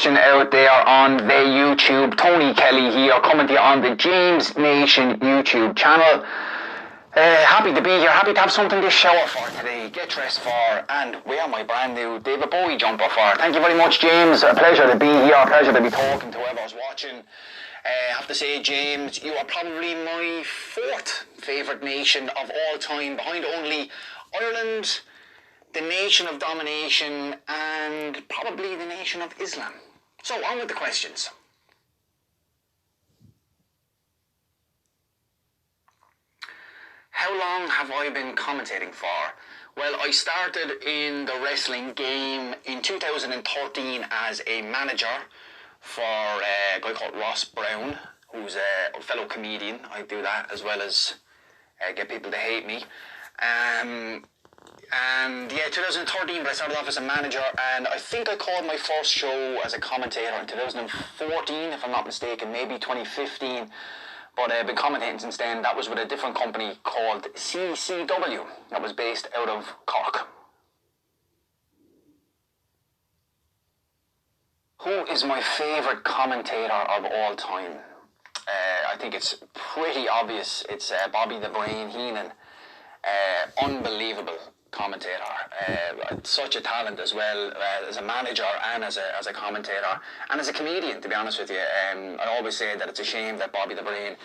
out there on the YouTube. Tony Kelly here, coming to you on the James Nation YouTube channel. Happy to be here, happy to have something to shower for today, get dressed for, and wear my brand new David Bowie jumper for. Thank you very much, James. A pleasure to be here, a pleasure to be talking to whoever's watching. I have to say, James, you are probably my fourth favourite nation of all time, behind only Ireland, the nation of domination, and probably the nation of Islam. So, on with the questions. How long have I been commentating for? Well, I started in the wrestling game in 2013 as a manager for a guy called Ross Brown, who's a fellow comedian. I do that as well as get people to hate me. And yeah, 2013, but I started off as a manager, and I think I called my first show as a commentator in 2014, if I'm not mistaken, maybe 2015. But I've been commentating since then. That was with a different company called CCW, that was based out of Cork. Who is my favourite commentator of all time? I think it's pretty obvious. It's Bobby the Brain Heenan. Unbelievable commentator, such a talent as well, as a manager and as a commentator and as a comedian, to be honest with you. I always say that it's a shame that Bobby the Brain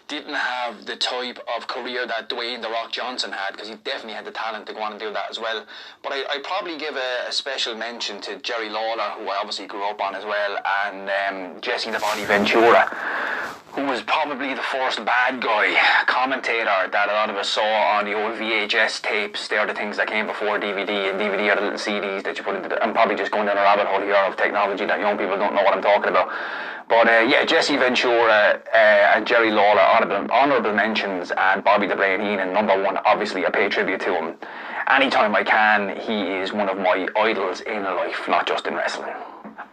didn't have the type of career that Dwayne "The Rock" Johnson had, because he definitely had the talent to go on and do that as well. But I'd probably give a special mention to Jerry Lawler, who I obviously grew up on as well, and Jesse the Body Ventura, who was probably the first bad guy commentator that a lot of us saw on the old VHS tapes. They are the things that came before DVD, and DVD are the little CDs that you put into I'm probably just going down a rabbit hole here of technology that young people don't know what I'm talking about. But yeah, Jesse Ventura and Jerry Lawler, honourable mentions, and Bobby the Brain Heenan, number one. Obviously, I pay tribute to him. Anytime I can, he is one of my idols in life, not just in wrestling.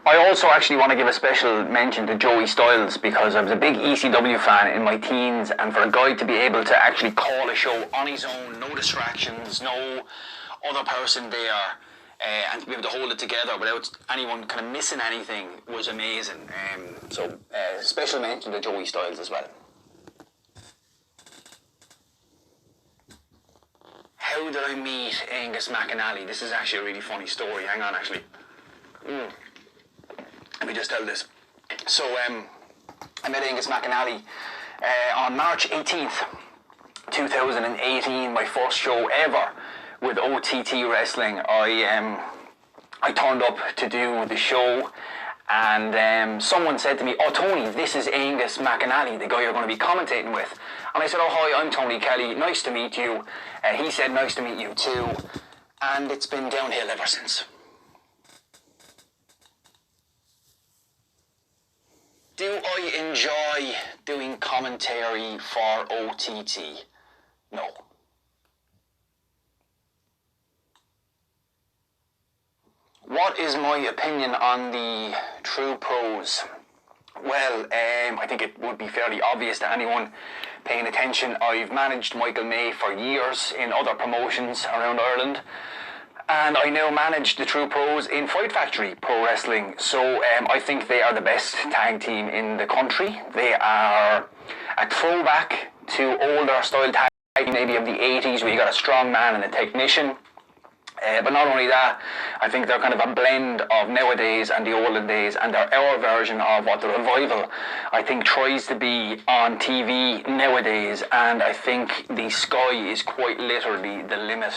I also actually want to give a special mention to Joey Styles, because I was a big ECW fan in my teens, and for a guy to be able to actually call a show on his own, no distractions, no other person there, and to be able to hold it together without anyone kind of missing anything was amazing. So special mention to Joey Styles as well. How did I meet Angus McMahon? This is actually a really funny story. Hang on, actually. Let me just tell this. So, I met Angus McMahon on March 18th, 2018, my first show ever with OTT Wrestling. I turned up to do the show, and someone said to me, "Oh, Tony, this is Angus McMahon, the guy you're going to be commentating with." And I said, "Oh, hi, I'm Tony Kelly. Nice to meet you." He said, "Nice to meet you too." And it's been downhill ever since. Do I enjoy doing commentary for OTT? No. What is my opinion on the True Pros? Well, I think it would be fairly obvious to anyone paying attention. I've managed Michael May for years in other promotions around Ireland, and I now manage the True Pros in Fight Factory Pro Wrestling. So I think they are the best tag team in the country. They are a throwback to older style tag team, maybe of the 80s, where you got a strong man and a technician. But not only that, I think they're kind of a blend of nowadays and the olden days, and they're our version of what the Revival, I think, tries to be on TV nowadays. And I think the sky is quite literally the limit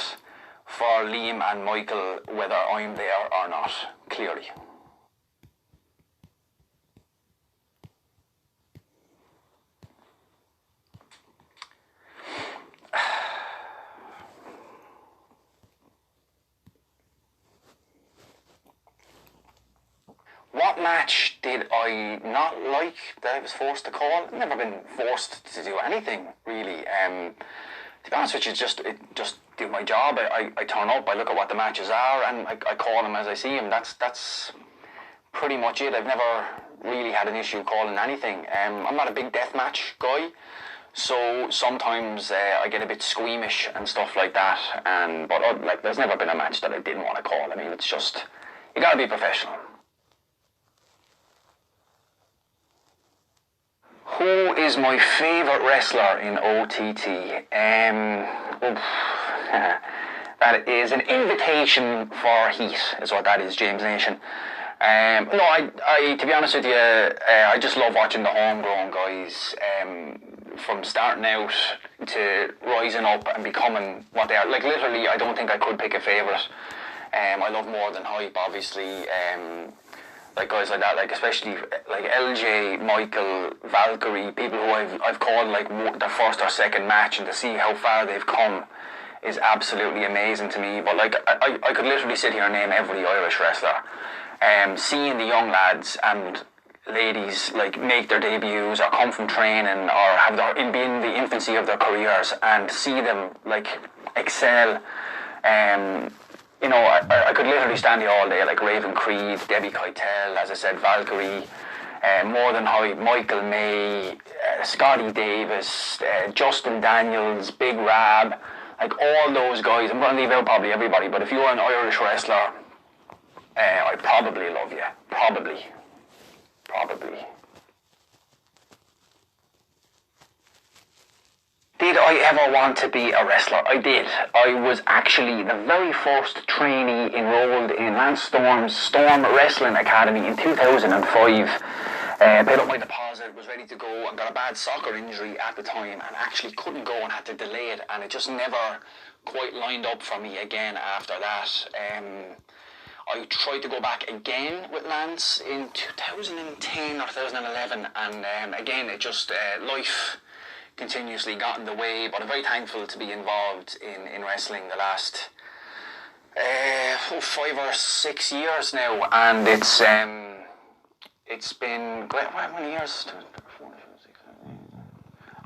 for Liam and Michael, whether I'm there or not, clearly. What match did I not like that I was forced to call? I've never been forced to do anything, really. To be honest with you, just do my job. I turn up, I look at what the matches are, and I call them as I see them. That's pretty much it. I've never really had an issue calling anything. I'm not a big deathmatch guy, so sometimes I get a bit squeamish and stuff like that. But like, there's never been a match that I didn't want to call. I mean, it's just, you got to be professional. Who is my favourite wrestler in OTT? That is an invitation for heat, is what that is, James Nation. No, I to be honest with you, I just love watching the homegrown guys from starting out to rising up and becoming what they are. Like, literally, I don't think I could pick a favourite. I love More Than Hype, obviously. Like guys like that, like especially like LJ, Michael, Valkyrie, people who I've called like their first or second match, and to see how far they've come is absolutely amazing to me. But like I could literally sit here and name every Irish wrestler. Seeing the young lads and ladies like make their debuts or come from training or have be in the infancy of their careers and see them like excel. You know, I could literally stand here all day, like Raven Creed, Debbie Keitel, as I said, Valkyrie, More Than Hype, Michael May, Scotty Davis, Justin Daniels, Big Rab, like all those guys. I'm going to leave out probably everybody, but if you're an Irish wrestler, I probably love you. Probably. Did I ever want to be a wrestler? I did. I was actually the very first trainee enrolled in Lance Storm's Storm Wrestling Academy in 2005. Paid up my deposit, was ready to go, and got a bad soccer injury at the time and actually couldn't go and had to delay it, and it just never quite lined up for me again after that. I tried to go back again with Lance in 2010 or 2011, and again it just life continuously got in the way, but I'm very thankful to be involved in wrestling the last 5 or 6 years now, and it's been great. How many years?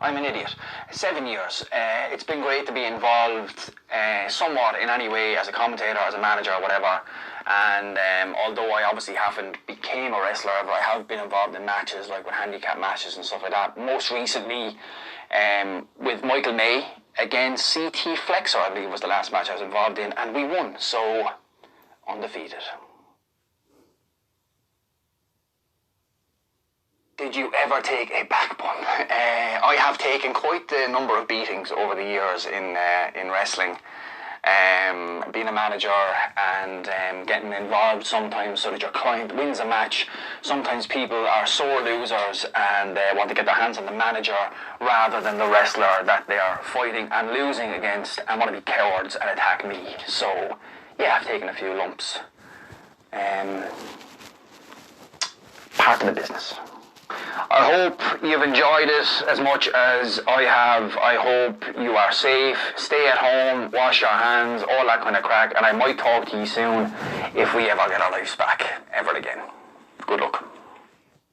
I'm an idiot. 7 years. It's been great to be involved somewhat in any way as a commentator, as a manager, whatever. And although I obviously haven't became a wrestler, but I have been involved in matches, like with handicap matches and stuff like that. Most recently with Michael May against CT Flexor, I believe was the last match I was involved in, and we won, so undefeated. Did you ever take a back bump? I have taken quite the number of beatings over the years in wrestling. Being a manager and getting involved sometimes so that your client wins a match. Sometimes people are sore losers and want to get their hands on the manager rather than the wrestler that they are fighting and losing against, and want to be cowards and attack me. So yeah, I've taken a few lumps. Part of the business. I hope you've enjoyed it as much as I have. I hope you are safe, stay at home, wash your hands, all that kind of crack, and I might talk to you soon if we ever get our lives back ever again. Good luck.